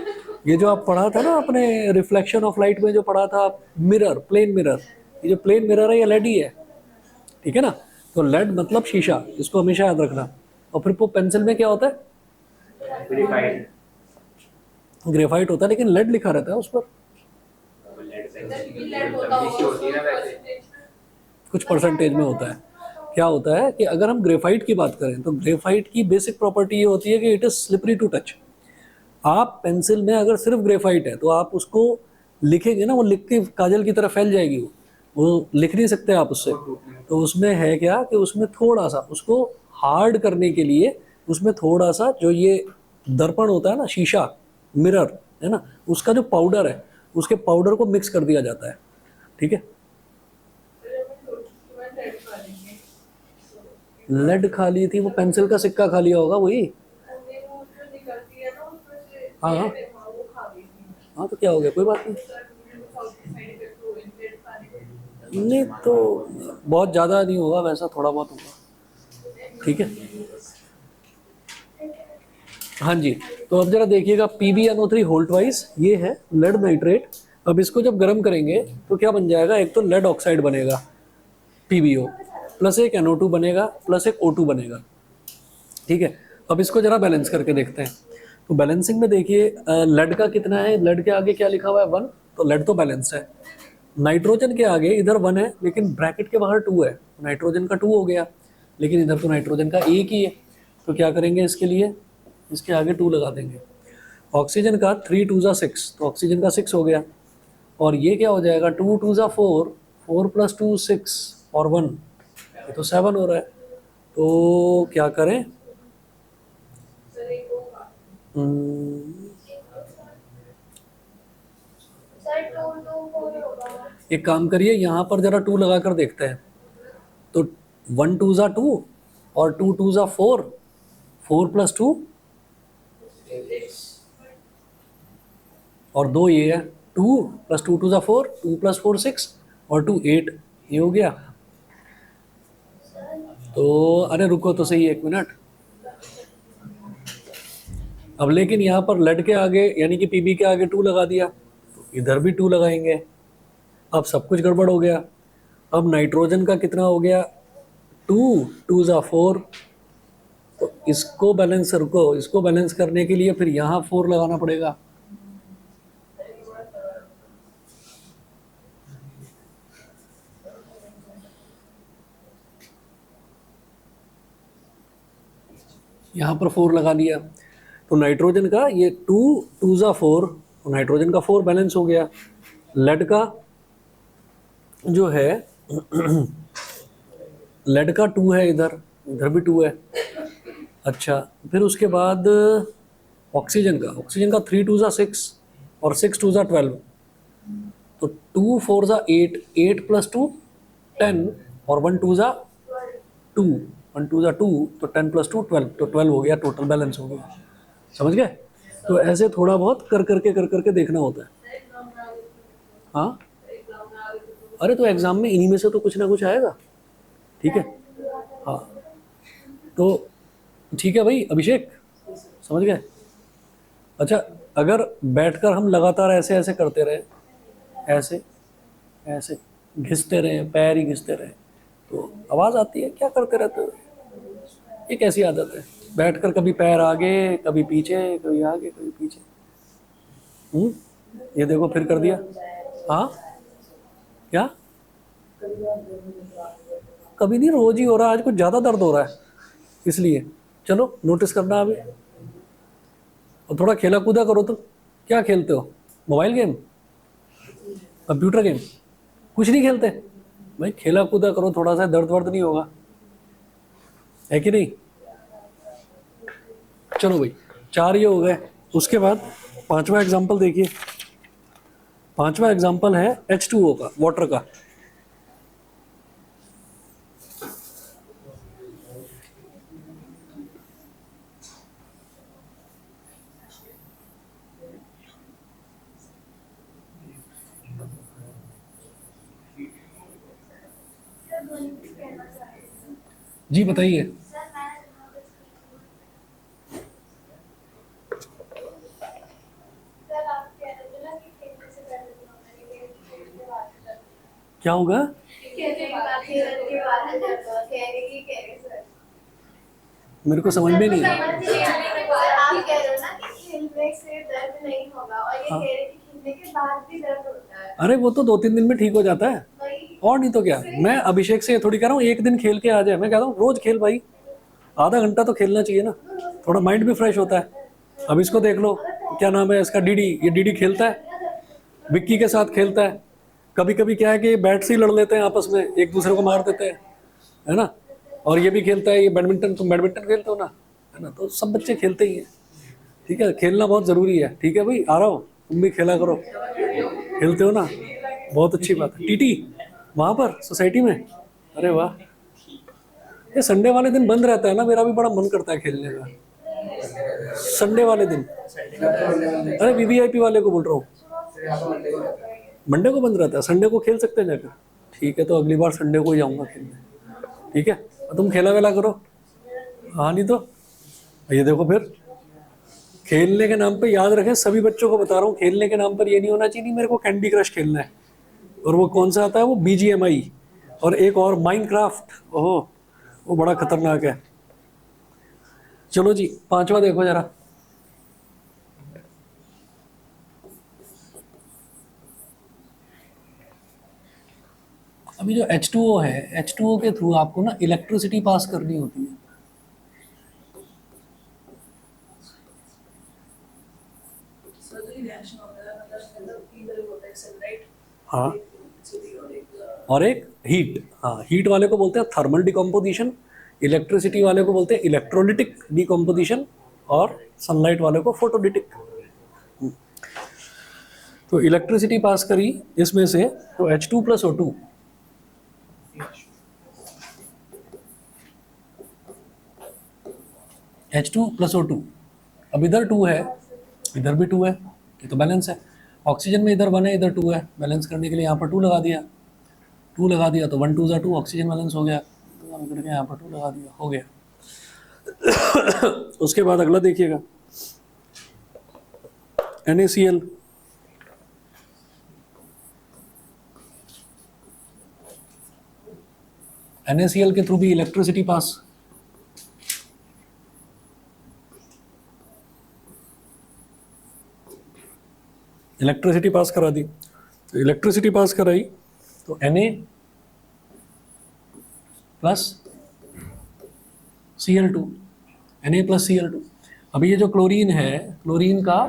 ये जो आप पढ़ा था ना अपने रिफ्लेक्शन ऑफ लाइट में, जो पढ़ा था मिरर, प्लेन मिरर, ये जो प्लेन मिरर है ये लेड ही है, ठीक है ना। तो लेड मतलब शीशा, इसको हमेशा याद रखना। और फिर वो पेंसिल में क्या होता है, ग्रेफाइट होता है, लेकिन लेड लिखा रहता है उस पर, कुछ परसेंटेज में होता है। क्या होता है कि अगर हम ग्रेफाइट की बात करें तो ग्रेफाइट की बेसिक प्रॉपर्टी ये होती है कि it is slippery to touch. आप पेंसिल में अगर सिर्फ ग्रेफाइट है तो आप उसको लिखेंगे ना, वो लिख के काजल की तरह फैल जाएगी, वो लिख नहीं सकते आप उससे। तो उसमें है क्या कि उसमें थोड़ा सा उसको हार्ड करने के लिए उसमें थोड़ा सा जो ये दर्पण होता है ना, शीशा, मिरर है ना, उसका जो पाउडर है उसके पाउडर को मिक्स कर दिया जाता है। ठीक है, लेड खा ली थी, वो पेंसिल का सिक्का खा लिया होगा वही। हाँ हाँ हाँ, तो क्या हो गया, कोई बात नहीं। नहीं तो बहुत ज़्यादा नहीं होगा, वैसा थोड़ा बहुत होगा। ठीक है, हाँ जी। तो अब जरा देखिएगा PbNO3 होल्ट वाइज ये है लेड नाइट्रेट। अब इसको जब गर्म करेंगे तो क्या बन जाएगा, एक तो लेड ऑक्साइड बनेगा PbO, प्लस एक NO2 बनेगा, प्लस एक O2 बनेगा। ठीक है, अब इसको जरा बैलेंस करके देखते हैं। तो बैलेंसिंग में देखिए लेड का कितना है, लेड के आगे क्या लिखा हुआ है 1, तो लेड तो बैलेंस है। नाइट्रोजन के आगे इधर 1 है लेकिन ब्रैकेट के बाहर 2 है, नाइट्रोजन का 2 हो गया, लेकिन इधर तो नाइट्रोजन का 1 ही है। तो क्या करेंगे इसके लिए, इसके आगे 2 लगा देंगे। ऑक्सीजन का 3 2 ज़ा 6, तो ऑक्सीजन का 6 हो गया। और ये क्या हो जाएगा 2 2 ज़ा 4, 4 + 2 6 और 1, ये तो 7 हो रहा है। तो क्या करें, एक काम करिए, यहाँ पर जरा 2 लगा कर देखते हैं। तो 1 2 ज़ा 2 और 2 2 ज़ा 4, 4 + 2 और 2 ये है, 2 + 2 2 ज़ा 4, 2 + 4 6 और 2 8, ये हो गया। तो अरे रुको तो सही 1 मिनट। अब लेकिन यहाँ पर लेड के आगे यानी कि Pb के आगे 2 लगा दिया, तो इधर भी 2 लगाएंगे। अब सब कुछ गड़बड़ हो गया। अब नाइट्रोजन का कितना हो गया 2 2 ज़ा 4, तो इसको बैलेंस रखो, इसको बैलेंस करने के लिए फिर यहाँ 4 लगाना पड़ेगा। यहाँ पर 4 लगा लिया, तो नाइट्रोजन का ये 2 2 ज़ा 4, तो नाइट्रोजन का 4 बैलेंस हो गया। लेड का जो है लेड का 2 है, इधर इधर भी 2 है। अच्छा, फिर उसके बाद ऑक्सीजन का 3 2 ज़ा 6 और 6 2 ज़ा 12, तो 2 4 ज़ा 8, 8 + 2 10 और 1 2 ज़ा 2, 1 2 ज़ा 2, तो 10 + 2 12, तो 12 हो गया, टोटल बैलेंस हो गया। समझ गए? तो ऐसे थोड़ा बहुत कर करके देखना होता है। हाँ, अरे तो एग्जाम में इन्हीं में से तो कुछ ना कुछ आएगा। ठीक है, हाँ, तो ठीक है भाई अभिषेक, समझ गए? अच्छा, अगर बैठकर हम लगातार ऐसे ऐसे करते रहे, ऐसे ऐसे घिसते रहे, पैर ही घिसते रहे, तो आवाज़ आती है, क्या करते रहते हो? ये कैसी आदत है, बैठकर कभी पैर आगे कभी पीछे, कभी आगे कभी पीछे। ये देखो फिर कर दिया। हाँ, क्या? कभी नहीं, रोज ही हो रहा है, आज कुछ ज़्यादा दर्द हो रहा है इसलिए। चलो नोटिस करना अभी, और थोड़ा खेला कूदा करो। तो क्या खेलते हो, मोबाइल गेम, कंप्यूटर गेम, कुछ नहीं खेलते भाई? खेला कूदा करो थोड़ा सा, दर्द वर्द नहीं होगा, है कि नहीं? चलो भाई, 4 ये हो गए। उसके बाद 5वां एग्जाम्पल देखिए। 5वां एग्जाम्पल है H2O का, वाटर का। जी बताइए। क्या होगा? मेरे को समझ में नहीं आया। आप कह रहे हो ना कि खेलने से दर्द नहीं होगा, और ये कह रहे कि लेकिन बाद भी दर्द होता है। अरे वो तो 2-3 दिन में ठीक हो जाता है, वही और नहीं तो क्या। मैं अभिषेक से ये थोड़ी कह रहा हूँ एक दिन खेल के आ जाए, मैं कह रहा हूँ रोज खेल भाई, आधा घंटा तो खेलना चाहिए ना, थोड़ा माइंड भी फ्रेश होता है। अब इसको देख लो, क्या नाम है इसका, डीडी, ये डीडी खेलता है, विक्की के साथ खेलता है। कभी कभी क्या है कि बैट से ही लड़ लेते हैं आपस में, एक दूसरे को मार देते हैं, है ना। और ये भी खेलता है, ये बैडमिंटन, तुम बैडमिंटन खेलते हो ना, है ना, तो सब बच्चे खेलते ही हैं। ठीक है, खेलना बहुत ज़रूरी है। ठीक है भाई, आ रहा हूँ, तुम भी खेला करो, खेलते हो ना, बहुत अच्छी बात है। टीटी वहाँ पर सोसाइटी में, अरे वाह। ये संडे वाले दिन बंद रहता है ना, मेरा भी बड़ा मन करता है खेलने का संडे वाले दिन। अरे वीवीआईपी वाले को बोल रहा हूँ, मंडे को बंद रहता है, संडे को खेल सकते हैं जाकर। ठीक है, तो अगली बार संडे को ही जाऊँगा खेलने। ठीक है, और तुम खेला वेला करो। हाँ, नहीं तो ये देखो फिर, खेलने के नाम पे, याद रखें सभी बच्चों को बता रहा हूँ, खेलने के नाम पर ये नहीं होना चाहिए मेरे को कैंडी क्रश खेलना है, और वो कौन सा आता है वो BGMI, और एक और माइनक्राफ्ट, ओहो वो बड़ा खतरनाक है। चलो जी, 5वां देखो जरा। अभी जो H2O है, H2O के थ्रू आपको ना इलेक्ट्रिसिटी पास करनी होती है। हाँ, और एक हीट, हाँ हीट वाले को बोलते हैं थर्मल डिकम्पोजिशन, इलेक्ट्रिसिटी वाले को बोलते हैं इलेक्ट्रोलिटिक डिकम्पोजिशन, और सनलाइट वाले को फोटोलिटिक। तो इलेक्ट्रिसिटी पास करी इसमें से, तो H2 + O2, H2 + O2, अब इधर 2 है, इधर भी 2 है, ये तो बैलेंस है। ऑक्सीजन में इधर 1 है, इधर 2 है, बैलेंस करने के लिए यहाँ पर 2 लगा दिया, 2 लगा दिया तो 1 2 2, ऑक्सीजन बैलेंस हो गया, तो यहाँ पर 2 लगा दिया, हो गया। उसके बाद अगला देखिएगा, NaCl, NaCl के थ्रू भी इलेक्ट्रिसिटी पास, इलेक्ट्रिसिटी पास करा दी। तो इलेक्ट्रिसिटी पास कराई तो Na + Cl2, Na + Cl2। अभी ये जो क्लोरीन है, क्लोरीन का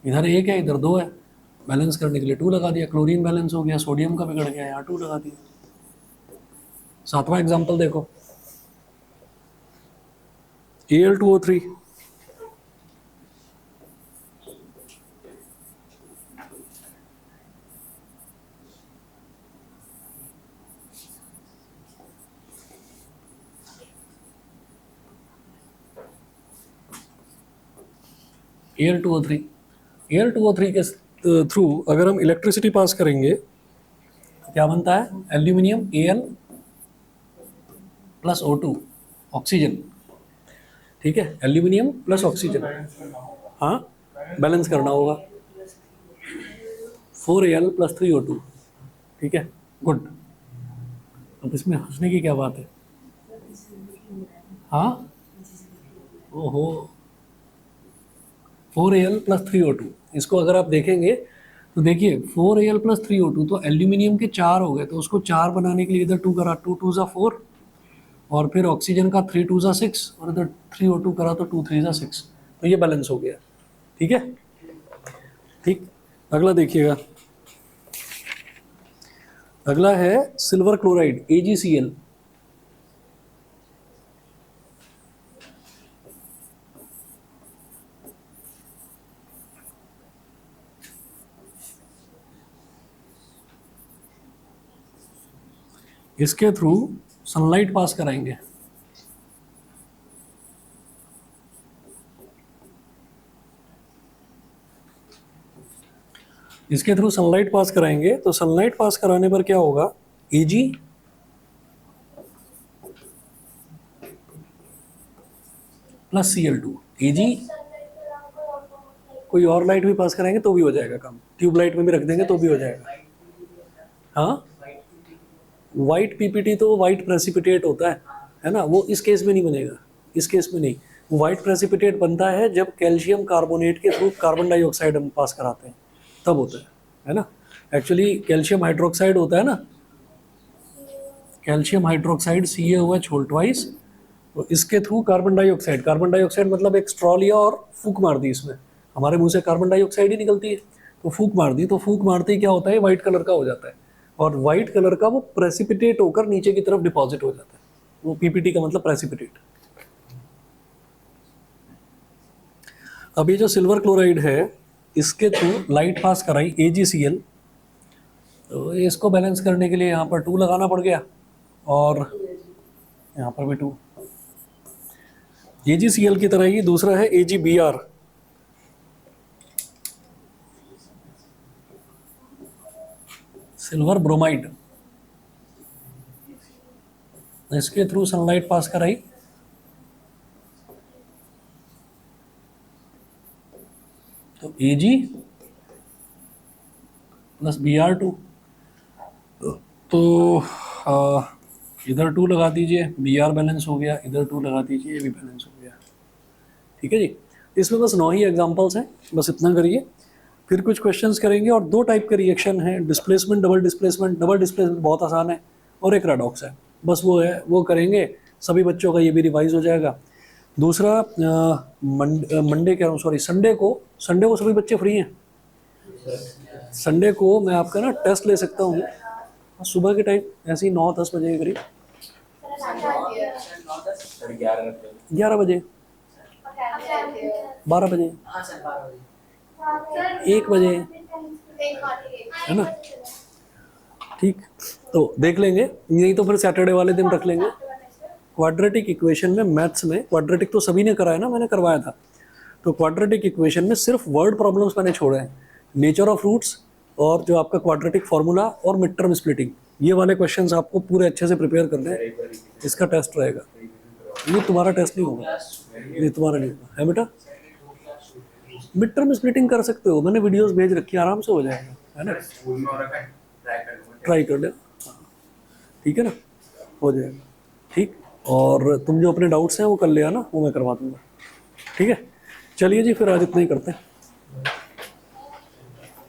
इधर 1 है, इधर 2 है, बैलेंस करने के लिए 2 लगा दिया, क्लोरीन बैलेंस हो गया, सोडियम का बिगड़ गया, यहाँ 2 लगा दिया। 7वां एग्जाम्पल देखो, Al2O3, Al2O3, Al2O3 के थ्रू अगर हम इलेक्ट्रिसिटी पास करेंगे तो क्या बनता है, एल्यूमिनियम Al + O2, ऑक्सीजन। ठीक है, एल्यूमिनियम + ऑक्सीजन, हाँ बैलेंस करना होगा, 4Al + 3O2। ठीक है, गुड। अब इसमें हंसने की क्या बात है, हाँ, ओहो, 4Al + 3O2, इसको अगर आप देखेंगे तो देखिए 4Al + 3O2, तो एल्यूमिनियम के 4 हो गए, तो उसको 4 बनाने के लिए इधर 2 करा, 2 2 4, और फिर ऑक्सीजन का 3 2 6, और इधर 3O2 करा तो 2 3 6, तो ये बैलेंस हो गया। ठीक है, ठीक। अगला देखिएगा, अगला है सिल्वर क्लोराइड, AgCl। इसके थ्रू सनलाइट पास कराएंगे, इसके थ्रू सनलाइट पास कराएंगे, तो सनलाइट पास कराने पर क्या होगा, Ag + Cl2, Ag, कोई और लाइट भी पास कराएंगे तो भी हो जाएगा काम, ट्यूबलाइट में भी रख देंगे तो भी हो जाएगा। हाँ, वाइट PPT तो वाइट प्रेसिपिटेट होता है ना, वो इस केस में नहीं बनेगा, इस केस में नहीं। वो वाइट प्रेसिपिटेट बनता है जब कैल्शियम कार्बोनेट के थ्रू कार्बन डाइऑक्साइड हम पास कराते हैं, तब होता है ना। एक्चुअली कैल्शियम हाइड्रोक्साइड होता है ना, कैल्शियम हाइड्रोक्साइड CaOH ट्वाइस, तो इसके थ्रू कार्बन डाइऑक्साइड मतलब एक स्ट्रॉ लिया और फूंक मार दी, इसमें हमारे मुंह से कार्बन डाइऑक्साइड ही निकलती है, तो फूंक मार दी, तो फूंक मारते ही क्या होता है, वाइट कलर का हो जाता है, और वाइट कलर का वो प्रेसिपिटेट होकर नीचे की तरफ डिपॉजिट हो जाता है, वो पीपीटी का मतलब प्रेसिपिटेट। अब ये जो सिल्वर क्लोराइड है, इसके थ्रू लाइट पास कराई AgCl, तो इसको बैलेंस करने के लिए यहाँ पर 2 लगाना पड़ गया, और यहाँ पर भी 2। AgCl की तरह ही दूसरा है AgBr, सिल्वर ब्रोमाइड, इसके थ्रू सनलाइट पास कराई, तो Ag प्लस Br2, तो इधर 2 लगा दीजिए, Br बैलेंस हो गया, इधर 2 लगा दीजिए, ये भी बैलेंस हो गया। ठीक है जी, इसमें बस 9 ही एग्जांपल्स हैं, बस इतना करिए। फिर कुछ क्वेश्चंस करेंगे, और 2 टाइप के रिएक्शन हैं, displacement double displacement. Double displacement बहुत आसान है, और एक रेडॉक्स है, बस वो है, वो करेंगे सभी बच्चों का, ये भी रिवाइज हो जाएगा। दूसरा मंडे कह रहा हूँ, सॉरी संडे को सभी बच्चे फ्री हैं। संडे को मैं आपका ना टेस्ट ले सकता हूँ सुबह के टाइम, ऐसे ही 9-10 बजे के करीब, 11 बजे, 12 बजे, 1 बजे, है ना। ठीक, तो देख लेंगे, नहीं तो फिर सैटरडे वाले दिन रख लेंगे। क्वाड्रेटिक इक्वेशन में, मैथ्स में क्वाड्रेटिक तो सभी ने कराया ना, मैंने करवाया था, तो क्वाड्रेटिक इक्वेशन में सिर्फ वर्ड प्रॉब्लम्स मैंने छोड़े हैं, नेचर ऑफ रूट्स और जो आपका क्वाड्रेटिक फार्मूला और मिड टर्म स्प्लिटिंग, ये वाले क्वेश्चंस आपको पूरे अच्छे से प्रिपेयर करने हैं, इसका टेस्ट रहेगा। ये तुम्हारा टेस्ट नहीं होगा, ये तुम्हारा नहीं होगा, है बेटा। मिड टर्म स्प्लिटिंग कर सकते हो, मैंने वीडियोस भेज रखी है, आराम से हो जाएगा, है ना, ट्राई कर ले, ठीक है ना, हो जाएगा। ठीक, और तुम जो अपने डाउट्स हैं वो कर ले आना, वो मैं करवा दूंगा। ठीक है, चलिए जी, फिर आज इतना ही करते हैं।